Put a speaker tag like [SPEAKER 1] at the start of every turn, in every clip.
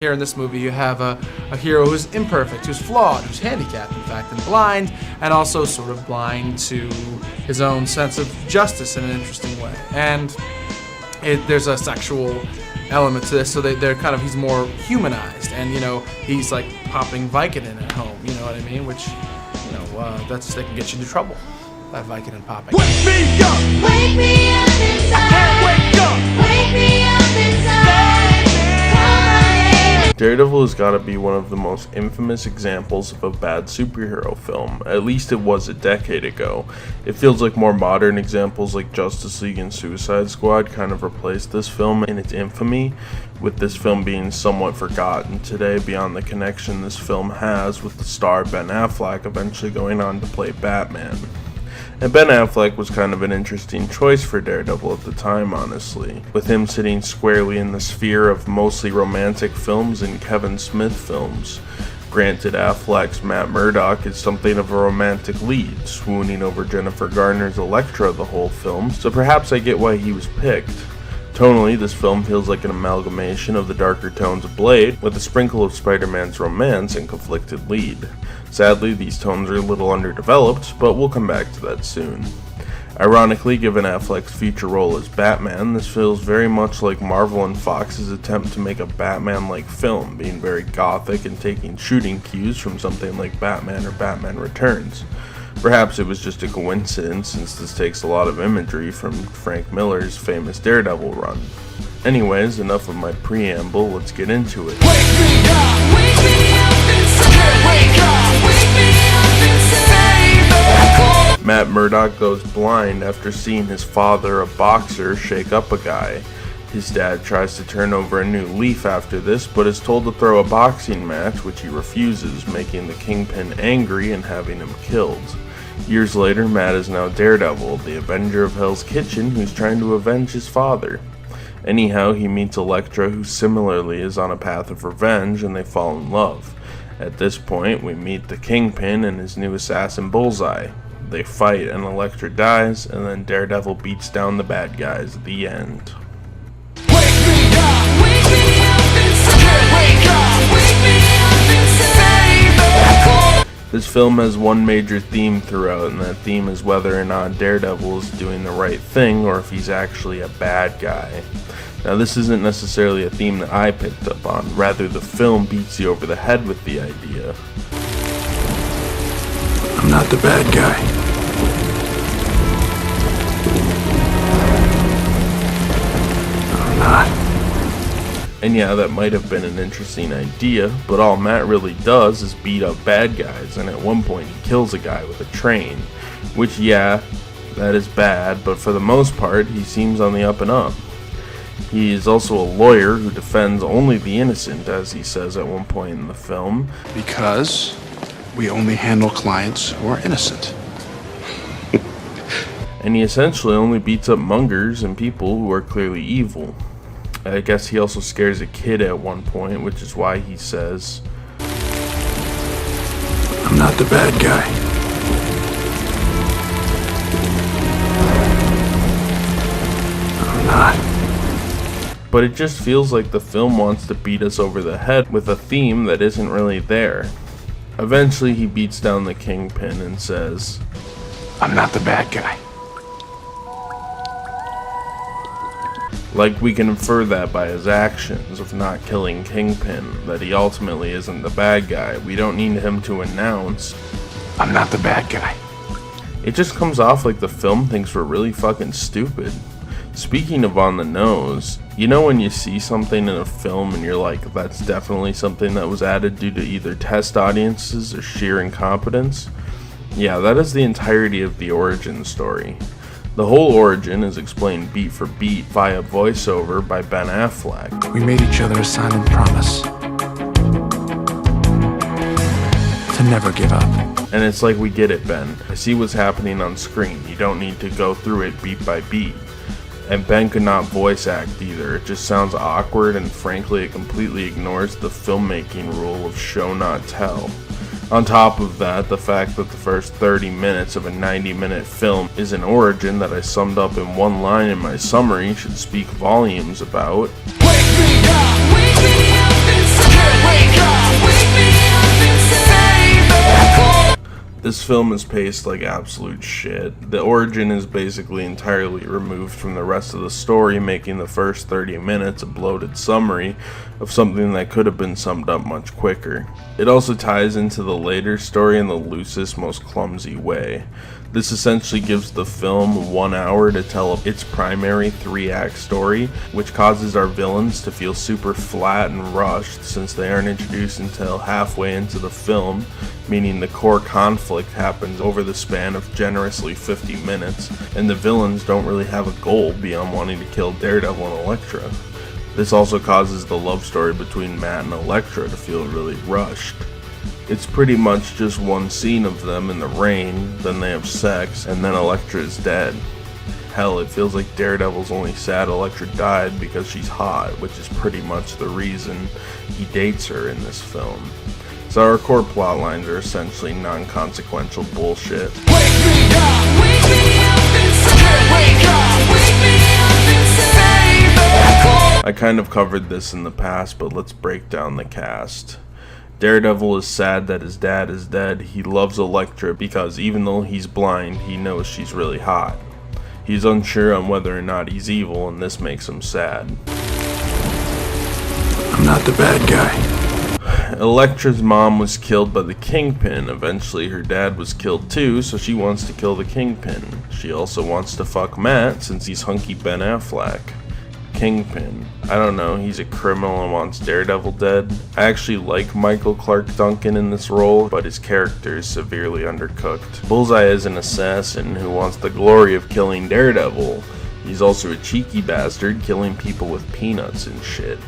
[SPEAKER 1] Here in this movie, you have a hero who's imperfect, who's flawed, who's handicapped, in fact, and blind, and also sort of blind to his own sense of justice in an interesting way. And there's a sexual element to this, so he's more humanized, and he's like popping Vicodin at home, you know what I mean? Which, that can get you into trouble. That Vicodin popping.
[SPEAKER 2] Wake me up!
[SPEAKER 3] Wake me up inside!
[SPEAKER 2] I can't wake up!
[SPEAKER 3] Wake me up inside!
[SPEAKER 4] Daredevil has got to be one of the most infamous examples of a bad superhero film. At least it was a decade ago. It feels like more modern examples like Justice League and Suicide Squad kind of replaced this film in its infamy, with this film being somewhat forgotten today beyond the connection this film has with the star Ben Affleck eventually going on to play Batman. And Ben Affleck was kind of an interesting choice for Daredevil at the time, honestly, with him sitting squarely in the sphere of mostly romantic films and Kevin Smith films. Granted, Affleck's Matt Murdock is something of a romantic lead, swooning over Jennifer Garner's Elektra the whole film, so perhaps I get why he was picked. Tonally, this film feels like an amalgamation of the darker tones of Blade, with a sprinkle of Spider-Man's romance and conflicted lead. Sadly, these tones are a little underdeveloped, but we'll come back to that soon. Ironically, given Affleck's future role as Batman, this feels very much like Marvel and Fox's attempt to make a Batman-like film, being very gothic and taking shooting cues from something like Batman or Batman Returns. Perhaps it was just a coincidence, since this takes a lot of imagery from Frank Miller's famous Daredevil run. Anyways, enough of my preamble, let's get into it.
[SPEAKER 2] Wake me up! Wake me up inside! Wake up! Wake me up inside!
[SPEAKER 4] Matt Murdock goes blind after seeing his father, a boxer, shake up a guy. His dad tries to turn over a new leaf after this, but is told to throw a boxing match, which he refuses, making the Kingpin angry and having him killed. Years later, Matt is now Daredevil, the Avenger of Hell's Kitchen, who's trying to avenge his father. Anyhow, he meets Elektra, who similarly is on a path of revenge, and they fall in love. At this point, we meet the Kingpin and his new assassin Bullseye. They fight, and Elektra dies, and then Daredevil beats down the bad guys at the end.
[SPEAKER 2] Wake me up! Wake me up inside! Wake up! Wake me up inside!
[SPEAKER 4] This film has one major theme throughout, and that theme is whether or not Daredevil is doing the right thing or if he's actually a bad guy. Now, this isn't necessarily a theme that I picked up on, rather the film beats you over the head with the idea.
[SPEAKER 5] I'm not the bad guy. I'm not.
[SPEAKER 4] And yeah, that might have been an interesting idea, but all Matt really does is beat up bad guys, and at one point he kills a guy with a train. Which, yeah, that is bad, but for the most part, he seems on the up and up. He is also a lawyer who defends only the innocent, as he says at one point in the film.
[SPEAKER 5] Because we only handle clients who are innocent.
[SPEAKER 4] And he essentially only beats up mongers and people who are clearly evil. I guess he also scares a kid at one point, which is why he says,
[SPEAKER 5] I'm not the bad guy. I'm not.
[SPEAKER 4] But it just feels like the film wants to beat us over the head with a theme that isn't really there. Eventually he beats down the Kingpin and says,
[SPEAKER 5] I'm not the bad guy.
[SPEAKER 4] Like we can infer that by his actions of not killing Kingpin, that he ultimately isn't the bad guy. We don't need him to announce,
[SPEAKER 5] I'm not the bad guy.
[SPEAKER 4] It just comes off like the film thinks we're really fucking stupid. Speaking of on the nose, you know when you see something in a film and you're like, that's definitely something that was added due to either test audiences or sheer incompetence? Yeah, that is the entirety of the origin story. The whole origin is explained beat for beat via voiceover by Ben Affleck.
[SPEAKER 5] We made each other a silent promise to never give up.
[SPEAKER 4] And it's like, we get it, Ben. I see what's happening on screen. You don't need to go through it beat by beat. And Ben could not voice act either. It just sounds awkward, and frankly it completely ignores the filmmaking rule of show not tell. On top of that, the fact that the first 30 minutes of a 90-minute film is an origin that I summed up in one line in my summary should speak volumes about
[SPEAKER 2] Wake me up inside!
[SPEAKER 4] This film is paced like absolute shit. The origin is basically entirely removed from the rest of the story, making the first 30 minutes a bloated summary of something that could have been summed up much quicker. It also ties into the later story in the loosest, most clumsy way. This essentially gives the film 1 hour to tell its primary 3-act story, which causes our villains to feel super flat and rushed since they aren't introduced until halfway into the film, meaning the core conflict happens over the span of generously 50 minutes, and the villains don't really have a goal beyond wanting to kill Daredevil and Elektra. This also causes the love story between Matt and Elektra to feel really rushed. It's pretty much just one scene of them in the rain, then they have sex, and then Elektra is dead. Hell, it feels like Daredevil's only sad Elektra died because she's hot, which is pretty much the reason he dates her in this film. So our core plot lines are essentially non-consequential bullshit.
[SPEAKER 2] Wake me up inside. Wake me up inside.
[SPEAKER 4] I kind of covered this in the past, but let's break down the cast. Daredevil is sad that his dad is dead. He loves Elektra because even though he's blind, he knows she's really hot. He's unsure on whether or not he's evil, and this makes him sad.
[SPEAKER 5] I'm not the bad guy.
[SPEAKER 4] Elektra's mom was killed by the Kingpin. Eventually her dad was killed too, so she wants to kill the Kingpin. She also wants to fuck Matt since he's hunky Ben Affleck. Kingpin. I don't know, he's a criminal and wants Daredevil dead. I actually like Michael Clark Duncan in this role, but his character is severely undercooked. Bullseye is an assassin who wants the glory of killing Daredevil. He's also a cheeky bastard, killing people with peanuts and shit.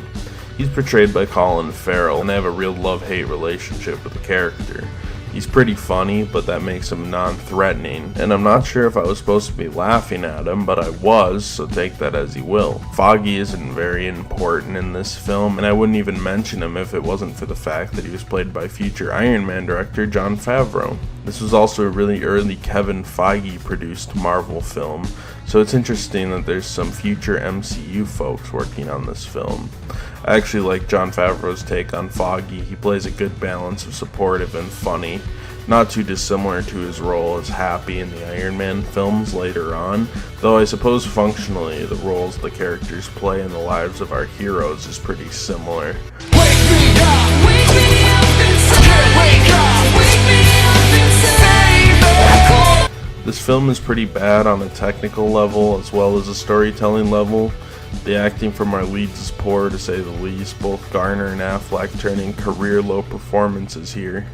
[SPEAKER 4] He's portrayed by Colin Farrell, and they have a real love-hate relationship with the character. He's pretty funny, but that makes him non-threatening, and I'm not sure if I was supposed to be laughing at him, but I was, so take that as you will. Foggy isn't very important in this film, and I wouldn't even mention him if it wasn't for the fact that he was played by future Iron Man director Jon Favreau. This was also a really early Kevin Feige produced Marvel film, so it's interesting that there's some future MCU folks working on this film. I actually like Jon Favreau's take on Foggy. He plays a good balance of supportive and funny, not too dissimilar to his role as Happy in the Iron Man films later on, though I suppose functionally the roles the characters play in the lives of our heroes is pretty similar.
[SPEAKER 2] Wake me up inside. Wake me up inside.
[SPEAKER 4] This film is pretty bad on a technical level as well as a storytelling level. The acting from our leads is poor to say the least, both Garner and Affleck turning career low performances here.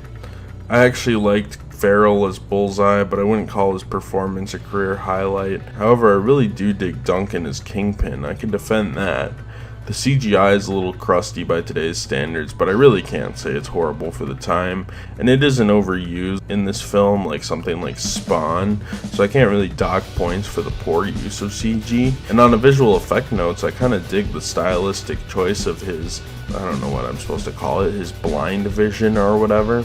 [SPEAKER 4] I actually liked Farrell as Bullseye, but I wouldn't call his performance a career highlight. However, I really do dig Duncan as Kingpin. I can defend that. The CGI is a little crusty by today's standards, but I really can't say it's horrible for the time, and it isn't overused in this film like something like Spawn, so I can't really dock points for the poor use of CG. And on a visual effect notes, I kind of dig the stylistic choice of his, I don't know what I'm supposed to call it, his blind vision or whatever.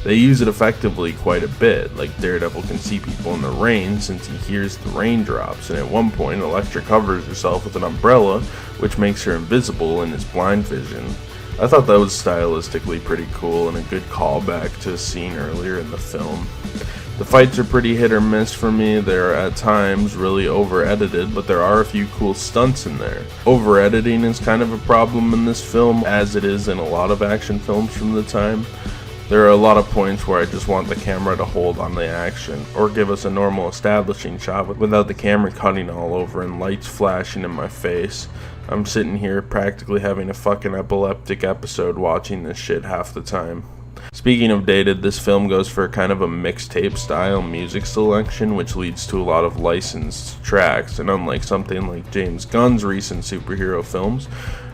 [SPEAKER 4] They use it effectively quite a bit, like Daredevil can see people in the rain since he hears the raindrops, and at one point Elektra covers herself with an umbrella, which makes her invisible in his blind vision. I thought that was stylistically pretty cool and a good callback to a scene earlier in the film. The fights are pretty hit or miss for me. They're at times really over-edited, but there are a few cool stunts in there. Over-editing is kind of a problem in this film, as it is in a lot of action films from the time. There are a lot of points where I just want the camera to hold on the action, or give us a normal establishing shot without the camera cutting all over and lights flashing in my face. I'm sitting here practically having a fucking epileptic episode watching this shit half the time. Speaking of dated, this film goes for kind of a mixtape style music selection, which leads to a lot of licensed tracks, and unlike something like James Gunn's recent superhero films,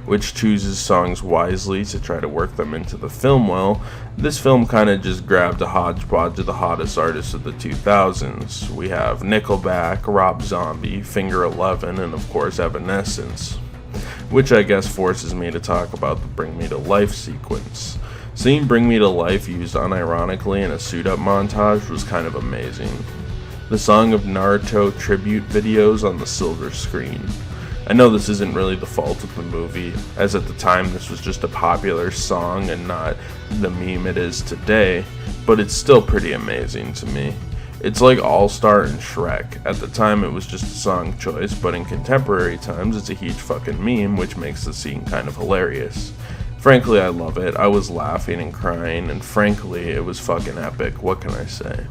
[SPEAKER 4] which chooses songs wisely to try to work them into the film well, this film kind of just grabbed a hodgepodge of the hottest artists of the 2000s. We have Nickelback, Rob Zombie, Finger 11, and of course Evanescence, which I guess forces me to talk about the Bring Me to Life sequence. Seeing Bring Me to Life used unironically in a suit-up montage was kind of amazing. The Song of Naruto tribute videos on the silver screen. I know this isn't really the fault of the movie, as at the time this was just a popular song and not the meme it is today, but it's still pretty amazing to me. It's like All-Star and Shrek. At the time it was just a song choice, but in contemporary times it's a huge fucking meme, which makes the scene kind of hilarious. Frankly, I love it. I was laughing and crying, and frankly, it was fucking epic. What can I say?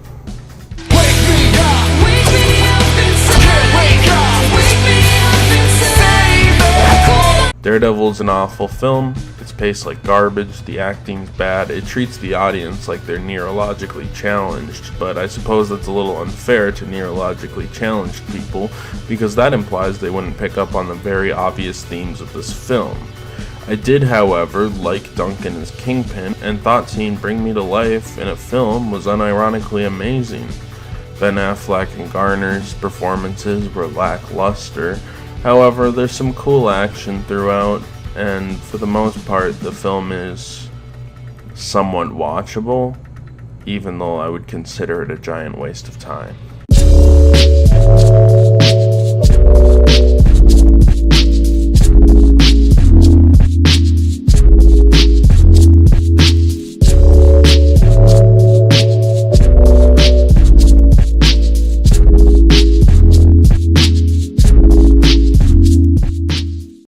[SPEAKER 2] Wake me up, wake me up inside. Wake up, wake me up inside.
[SPEAKER 4] Daredevil is an awful film. It's paced like garbage, the acting's bad, it treats the audience like they're neurologically challenged, but I suppose that's a little unfair to neurologically challenged people, because that implies they wouldn't pick up on the very obvious themes of this film. I did, however, like Duncan as Kingpin, and thought seeing Bring Me to Life in a film was unironically amazing. Ben Affleck and Garner's performances were lackluster. However, there's some cool action throughout, and for the most part, the film is somewhat watchable, even though I would consider it a giant waste of time.